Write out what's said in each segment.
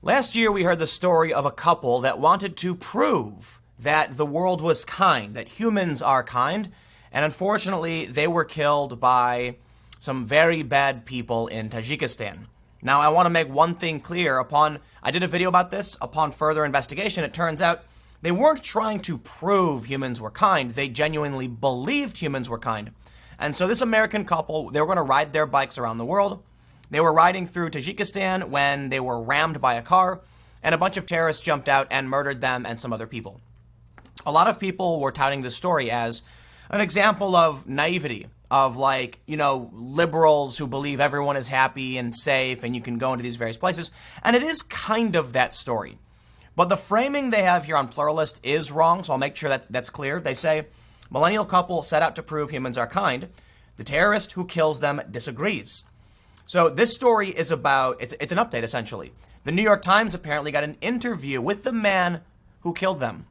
Last year, we heard the story of a couple that wanted to prove that the world was kind, that humans are kind, and unfortunately, they were killed by some very bad people in Tajikistan. Now, I want to make one thing clear. I did a video about this. Upon further investigation, it turns out they weren't trying to prove humans were kind. They genuinely believed humans were kind. And so this American couple, they were going to ride their bikes around the world. They were riding through Tajikistan when they were rammed by a car, and a bunch of terrorists jumped out and murdered them and some other people. A lot of people were touting this story as an example of naivety, of liberals who believe everyone is happy and safe and you can go into these various places. And it is kind of that story. But the framing they have here on Pluralist is wrong, so I'll make sure that that's clear. They say, millennial couple set out to prove humans are kind. The terrorist who kills them disagrees. So this story is about, it's an update essentially. The New York Times apparently got an interview with the man who killed them.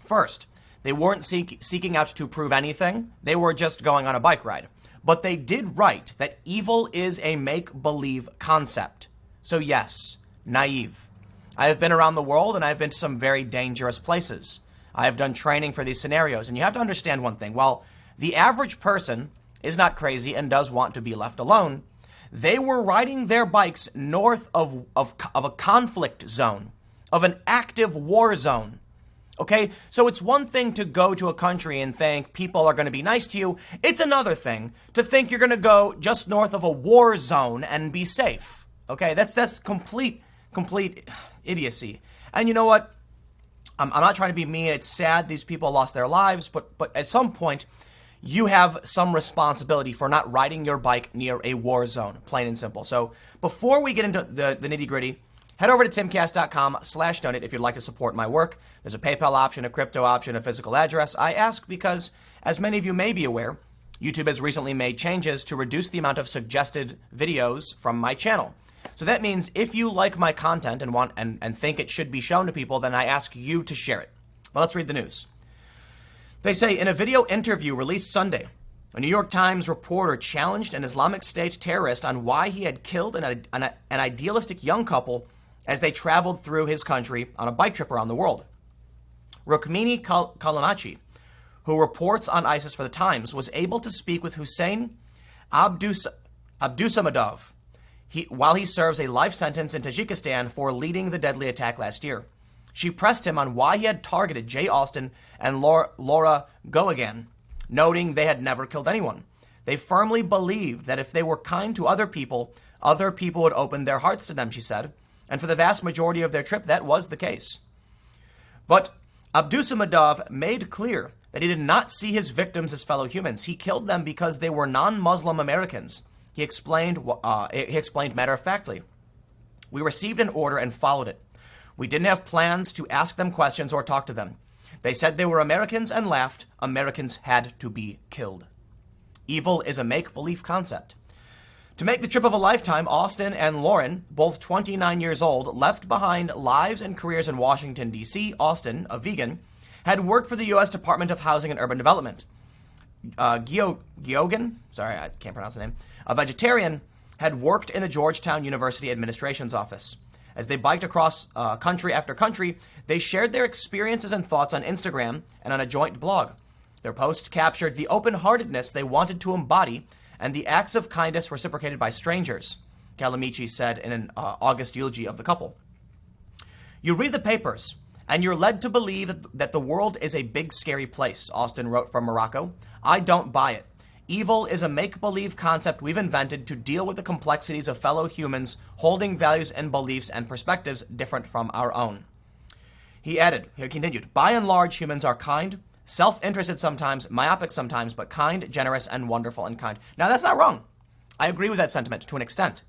First, they weren't seeking out to prove anything. They were just going on a bike ride. But they did write that evil is a make-believe concept. So yes, naive. I have been around the world and I've been to some very dangerous places. I have done training for these scenarios. And you have to understand one thing. While the average person is not crazy and does want to be left alone, they were riding their bikes north of a conflict zone, of an active war zone. Okay, so it's one thing to go to a country and think people are going to be nice to you. It's another thing to think you're going to go just north of a war zone and be safe. Okay, that's complete idiocy. And you know what? I'm not trying to be mean. It's sad these people lost their lives, but at some point, you have some responsibility for not riding your bike near a war zone, plain and simple. So before we get into the nitty gritty, head over to timcast.com/donate if you'd like to support my work. There's a PayPal option, a crypto option, a physical address. I ask because, as many of you may be aware, YouTube has recently made changes to reduce the amount of suggested videos from my channel. So that means if you like my content and want and think it should be shown to people, then I ask you to share it. Well, let's read the news. They say, in a video interview released Sunday, a New York Times reporter challenged an Islamic State terrorist on why he had killed an idealistic young couple as they traveled through his country on a bike trip around the world. Rukmini Kalanachi, who reports on ISIS for the Times, was able to speak with Hussein Abdusamadov while he serves a life sentence in Tajikistan for leading the deadly attack last year. She pressed him on why he had targeted Jay Austen and Laura Goagan, noting they had never killed anyone. They firmly believed that if they were kind to other people would open their hearts to them, she said. And for the vast majority of their trip, that was the case. But Abdusamadov made clear that he did not see his victims as fellow humans. He killed them because they were non-Muslim Americans. He explained matter-of-factly. We received an order and followed it. We didn't have plans to ask them questions or talk to them. They said they were Americans and laughed. Americans had to be killed. Evil is a make-believe concept. To make the trip of a lifetime, Austin and Lauren, both 29 years old, left behind lives and careers in Washington, D.C. Austin, a vegan, had worked for the U.S. Department of Housing and Urban Development. Geoghegan, sorry, I can't pronounce the name, a vegetarian, had worked in the Georgetown University Administration's office. As they biked across country after country, they shared their experiences and thoughts on Instagram and on a joint blog. Their posts captured the open-heartedness they wanted to embody and the acts of kindness reciprocated by strangers, Calamici said in an August eulogy of the couple. You read the papers, and you're led to believe that the world is a big, scary place, Austin wrote from Morocco. I don't buy it. Evil is a make-believe concept we've invented to deal with the complexities of fellow humans holding values and beliefs and perspectives different from our own. He continued, by and large, humans are kind, self-interested sometimes, myopic sometimes, but kind, generous, and wonderful and kind. Now, that's not wrong. I agree with that sentiment to an extent.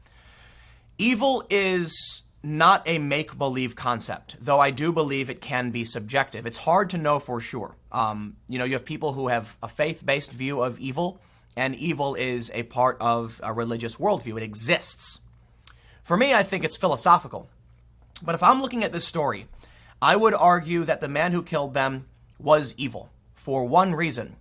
Evil is not a make-believe concept, though I do believe it can be subjective. It's hard to know for sure. You have people who have a faith-based view of evil, and evil is a part of a religious worldview. It exists. For me, I think it's philosophical. But if I'm looking at this story, I would argue that the man who killed them was evil for one reason.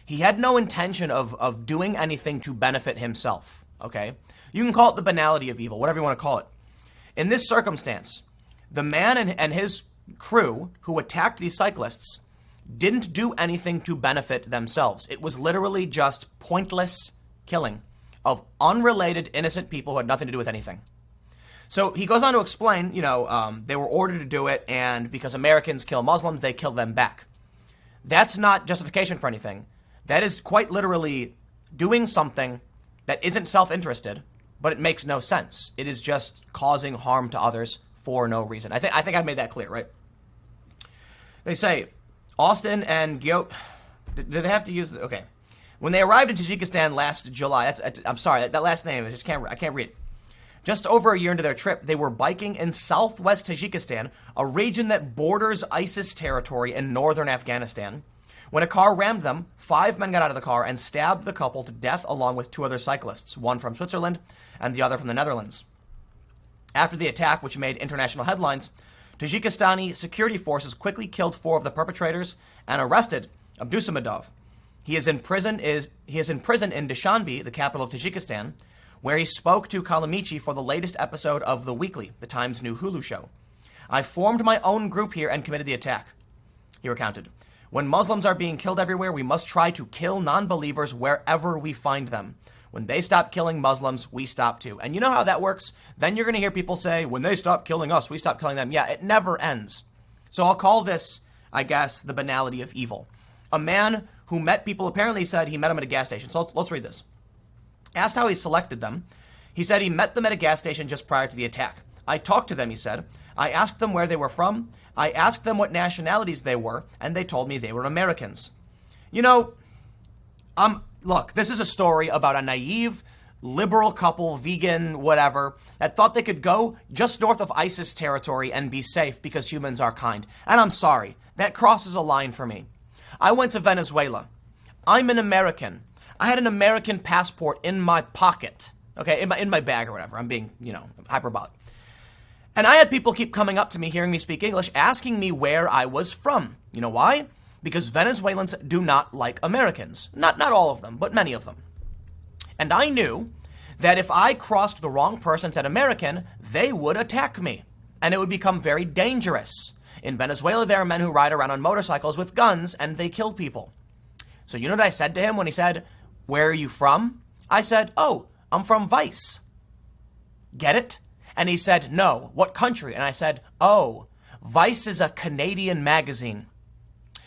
He had no intention of doing anything to benefit himself, okay? You can call it the banality of evil, whatever you want to call it. In this circumstance, The man and his crew who attacked these cyclists didn't do anything to benefit themselves. It was literally just pointless killing of unrelated innocent people who had nothing to do with anything. So he goes on to explain, they were ordered to do it, and because Americans kill Muslims, they kill them back. That's not justification for anything. That is quite literally doing something that isn't self-interested, but it makes no sense. It is just causing harm to others for no reason. I think I made that clear, right? They say Austin and Gyo. Did they have to use? Okay, when they arrived in Tajikistan last July. I'm sorry, that last name I can't read. Just over a year into their trip, they were biking in southwest Tajikistan, a region that borders ISIS territory in northern Afghanistan. When a car rammed them, 5 men got out of the car and stabbed the couple to death along with 2 other cyclists, one from Switzerland and the other from the Netherlands. After the attack, which made international headlines, Tajikistani security forces quickly killed 4 of the perpetrators and arrested Abdusamadov. He is in prison in Dushanbe, the capital of Tajikistan, where he spoke to Kalamichi for the latest episode of The Weekly, the Times' new Hulu show. I formed my own group here and committed the attack. He recounted, when Muslims are being killed everywhere, we must try to kill non-believers wherever we find them. When they stop killing Muslims, we stop too. And you know how that works? Then you're going to hear people say, when they stop killing us, we stop killing them. Yeah, it never ends. So I'll call this, I guess, the banality of evil. A man who met people apparently said he met them at a gas station. So let's read this. Asked how he selected them, he said he met them at a gas station just prior to the attack. I talked to them, he said. I asked them where they were from. I asked them what nationalities they were, and they told me they were Americans. Look, this is a story about a naive, liberal couple, vegan, whatever, that thought they could go just north of ISIS territory and be safe because humans are kind. And I'm sorry, that crosses a line for me. I went to Venezuela. I'm an American. I had an American passport in my pocket, okay, in my bag or whatever. I'm being, hyperbolic. And I had people keep coming up to me, hearing me speak English, asking me where I was from. You know why? Because Venezuelans do not like Americans. Not all of them, but many of them. And I knew that if I crossed the wrong person and said American, they would attack me. And it would become very dangerous. In Venezuela, there are men who ride around on motorcycles with guns, and they kill people. So you know what I said to him when he said, where are you from? I said, oh, I'm from Vice. Get it? And he said, no, what country? And I said, oh, Vice is a Canadian magazine.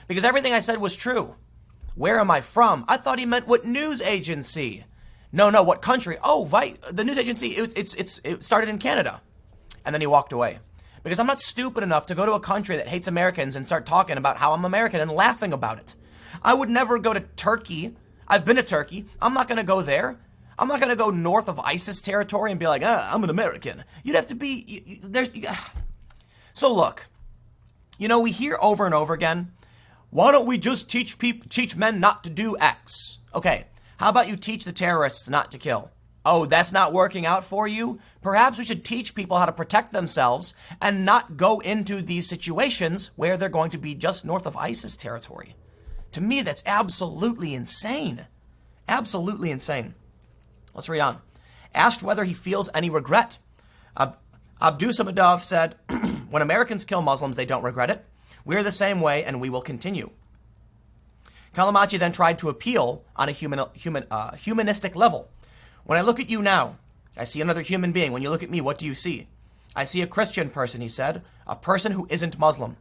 Because everything I said was true. Where am I from? I thought he meant what news agency. No, what country? Oh, Vice, the news agency, it started in Canada. And then he walked away. Because I'm not stupid enough to go to a country that hates Americans and start talking about how I'm American and laughing about it. I would never go to Turkey. I've been to Turkey. I'm not going to go there. I'm not going to go north of ISIS territory and be like, I'm an American. You'd have to be... So look, we hear over and over again, why don't we just teach men not to do X? Okay, how about you teach the terrorists not to kill? Oh, that's not working out for you? Perhaps we should teach people how to protect themselves and not go into these situations where they're going to be just north of ISIS territory. To me, that's absolutely insane. Absolutely insane. Let's read on. Asked whether he feels any regret. Abdusamadov said, when Americans kill Muslims, they don't regret it. We're the same way, and we will continue. Kalamachi then tried to appeal on a humanistic level. When I look at you now, I see another human being. When you look at me, what do you see? I see a Christian person, he said, a person who isn't Muslim.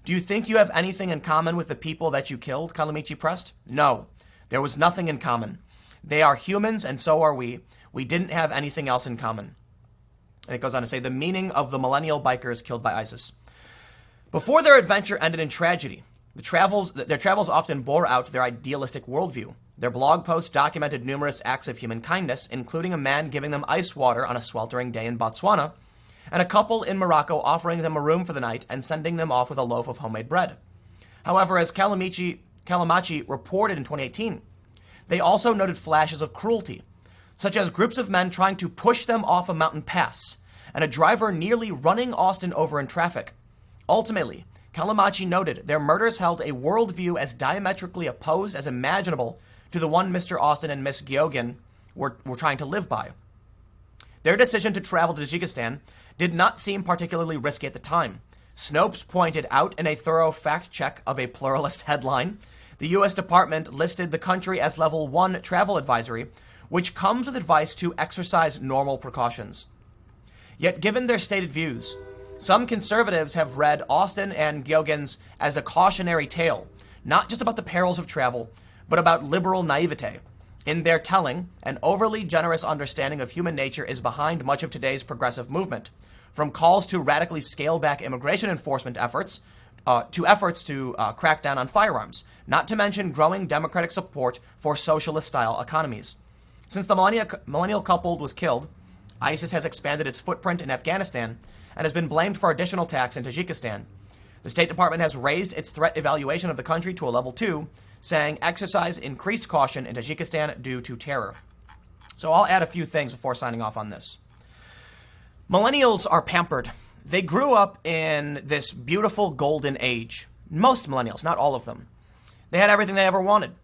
Do you think you have anything in common with the people that you killed? Kalamichi pressed. No, there was nothing in common. They are humans, and so are we. We didn't have anything else in common. And it goes on to say the meaning of the millennial bikers killed by ISIS. Before their adventure ended in tragedy, their travels often bore out their idealistic worldview. Their blog posts documented numerous acts of human kindness, including a man giving them ice water on a sweltering day in Botswana, and a couple in Morocco offering them a room for the night and sending them off with a loaf of homemade bread. However, as Kalamachi reported in 2018, they also noted flashes of cruelty, such as groups of men trying to push them off a mountain pass, and a driver nearly running Austin over in traffic. Ultimately, Kalamachi noted their murders held a worldview as diametrically opposed as imaginable to the one Mr. Austin and Miss Gyogen were trying to live by. Their decision to travel to Tajikistan did not seem particularly risky at the time. Snopes pointed out in a thorough fact check of a pluralist headline, the U.S. Department listed the country as level 1 travel advisory, which comes with advice to exercise normal precautions. Yet given their stated views, some conservatives have read Austin and Gyogen's as a cautionary tale, not just about the perils of travel, but about liberal naivete. In their telling, an overly generous understanding of human nature is behind much of today's progressive movement, from calls to radically scale back immigration enforcement efforts, to efforts to crack down on firearms, not to mention growing democratic support for socialist-style economies. Since the millennial couple was killed, ISIS has expanded its footprint in Afghanistan and has been blamed for additional attacks in Tajikistan. The State Department has raised its threat evaluation of the country to a level 2, saying exercise increased caution in Tajikistan due to terror. So I'll add a few things before signing off on this. Millennials are pampered. They grew up in this beautiful golden age. Most millennials, not all of them. They had everything they ever wanted.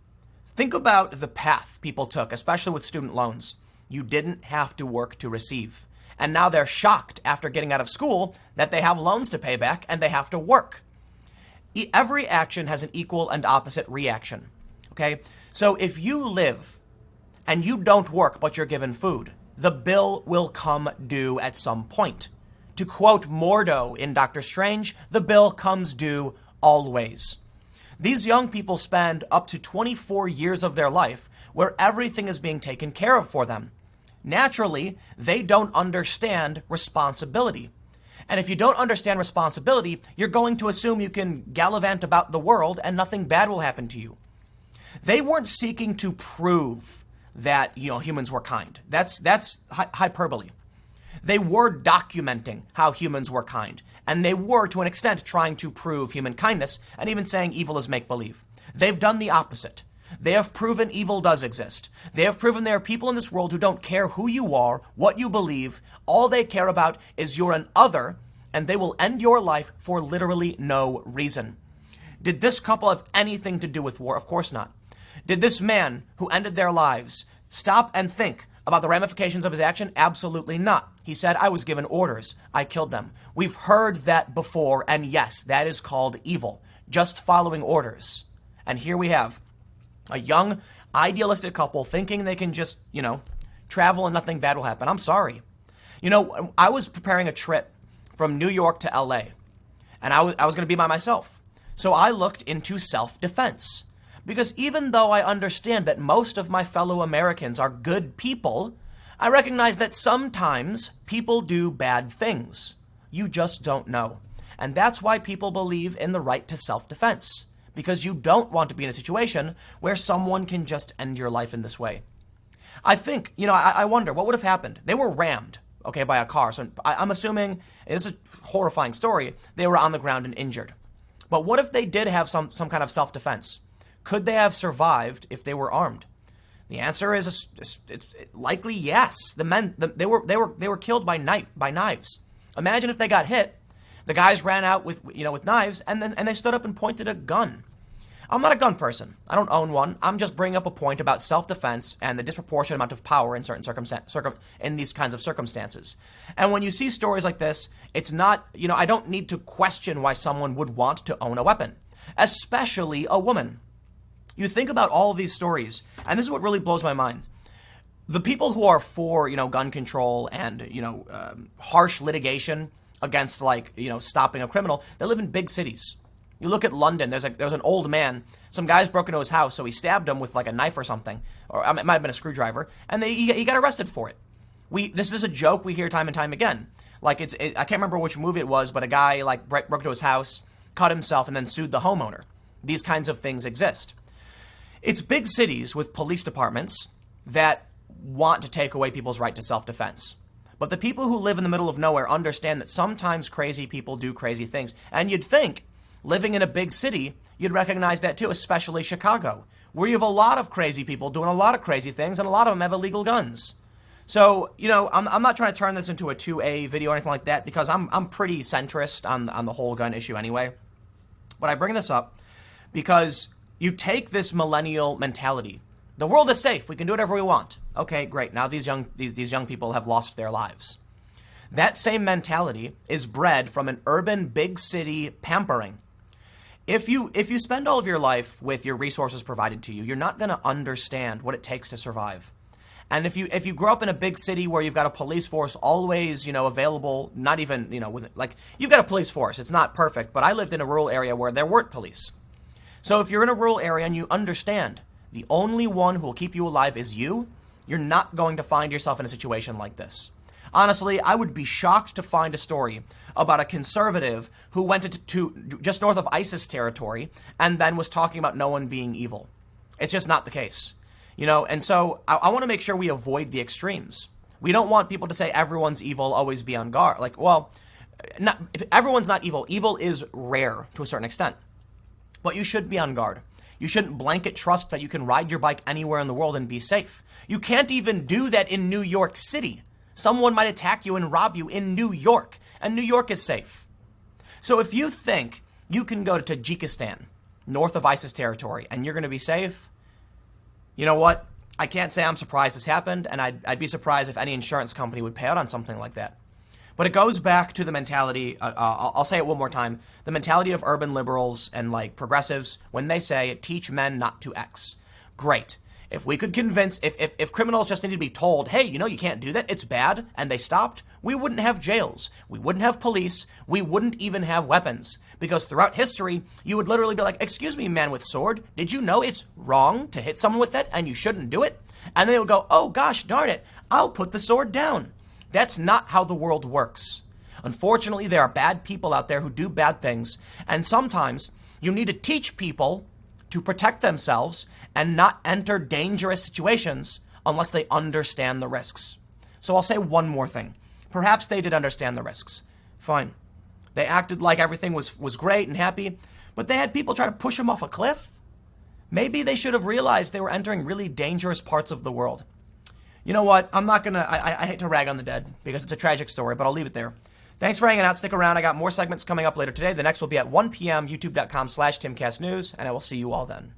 Think about the path people took, especially with student loans. You didn't have to work to receive. And now they're shocked after getting out of school that they have loans to pay back and they have to work. Every action has an equal and opposite reaction. Okay? So if you live and you don't work but you're given food, the bill will come due at some point. To quote Mordo in Doctor Strange, the bill comes due always. These young people spend up to 24 years of their life where everything is being taken care of for them. Naturally, they don't understand responsibility. And if you don't understand responsibility, you're going to assume you can gallivant about the world and nothing bad will happen to you. They weren't seeking to prove that, humans were kind. That's hyperbole. They were documenting how humans were kind. And they were, to an extent, trying to prove human kindness and even saying evil is make-believe. They've done the opposite. They have proven evil does exist. They have proven there are people in this world who don't care who you are, what you believe. All they care about is you're an other, and they will end your life for literally no reason. Did this couple have anything to do with war? Of course not. Did this man who ended their lives stop and think about the ramifications of his action? Absolutely not. He said, I was given orders. I killed them. We've heard that before, and yes, that is called evil. Just following orders. And here we have a young, idealistic couple thinking they can just, travel and nothing bad will happen. I'm sorry. I was preparing a trip from New York to LA, and I was going to be by myself. So I looked into self-defense. Because even though I understand that most of my fellow Americans are good people, I recognize that sometimes people do bad things. You just don't know. And that's why people believe in the right to self-defense. Because you don't want to be in a situation where someone can just end your life in this way. I think, I wonder what would have happened. They were rammed, by a car. So I'm assuming, it's a horrifying story, they were on the ground and injured. But what if they did have some kind of self-defense? Could they have survived if they were armed? The answer is likely yes. The men, they were killed by knives. Imagine if they got hit. The guys ran out with knives, and they stood up and pointed a gun. I'm not a gun person. I don't own one. I'm just bringing up a point about self-defense and the disproportionate amount of power in certain in these kinds of circumstances. And when you see stories like this, it's not, I don't need to question why someone would want to own a weapon, especially a woman. You think about all of these stories, and this is what really blows my mind. The people who are for, gun control and, harsh litigation against, stopping a criminal, they live in big cities. You look at London, there's an old man, some guys broke into his house, so he stabbed him with, a knife or something, or it might have been a screwdriver, and he got arrested for it. This is a joke we hear time and time again. I can't remember which movie it was, but a guy, broke into his house, cut himself, and then sued the homeowner. These kinds of things exist. It's big cities with police departments that want to take away people's right to self-defense. But the people who live in the middle of nowhere understand that sometimes crazy people do crazy things. And you'd think, living in a big city, you'd recognize that too, especially Chicago, where you have a lot of crazy people doing a lot of crazy things, and a lot of them have illegal guns. So, I'm not trying to turn this into a 2A video or anything like that, because I'm pretty centrist on the whole gun issue anyway. But I bring this up because you take this millennial mentality The world is safe. We can do whatever we want. Okay, great. Now these young people have lost their lives. That same mentality is bred from an urban big city pampering. If you spend all of your life with your resources provided to you, you're not going to understand what it takes to survive. And if you grow up in a big city where you've got a police force always, available, not even, you've got a police force. It's not perfect, but I lived in a rural area where there weren't police. So if you're in a rural area and you understand the only one who will keep you alive is you, you're not going to find yourself in a situation like this. Honestly, I would be shocked to find a story about a conservative who went to just north of ISIS territory and then was talking about no one being evil. It's just not the case. And so I want to make sure we avoid the extremes. We don't want people to say everyone's evil, always be on guard. Everyone's not evil. Evil is rare to a certain extent. But you should be on guard. You shouldn't blanket trust that you can ride your bike anywhere in the world and be safe. You can't even do that in New York City. Someone might attack you and rob you in New York, and New York is safe. So if you think you can go to Tajikistan, north of ISIS territory, and you're going to be safe, you know what? I can't say I'm surprised this happened, and I'd be surprised if any insurance company would pay out on something like that. But it goes back to the mentality, I'll say it one more time, the mentality of urban liberals and progressives when they say, teach men not to X. Great. If we could convince, if criminals just needed to be told, hey, you can't do that, it's bad, and they stopped, we wouldn't have jails, we wouldn't have police, we wouldn't even have weapons. Because throughout history, you would literally be like, excuse me, man with sword, did you know it's wrong to hit someone with it and you shouldn't do it? And they would go, oh gosh, darn it, I'll put the sword down. That's not how the world works. Unfortunately, there are bad people out there who do bad things, and sometimes you need to teach people to protect themselves and not enter dangerous situations unless they understand the risks. So I'll say one more thing. Perhaps they did understand the risks. Fine. They acted like everything was great and happy, but they had people try to push them off a cliff. Maybe they should have realized they were entering really dangerous parts of the world. You know what? I'm not going to, I hate to rag on the dead because it's a tragic story, but I'll leave it there. Thanks for hanging out. Stick around. I got more segments coming up later today. The next will be at 1 p.m. youtube.com/TimCastNews, and I will see you all then.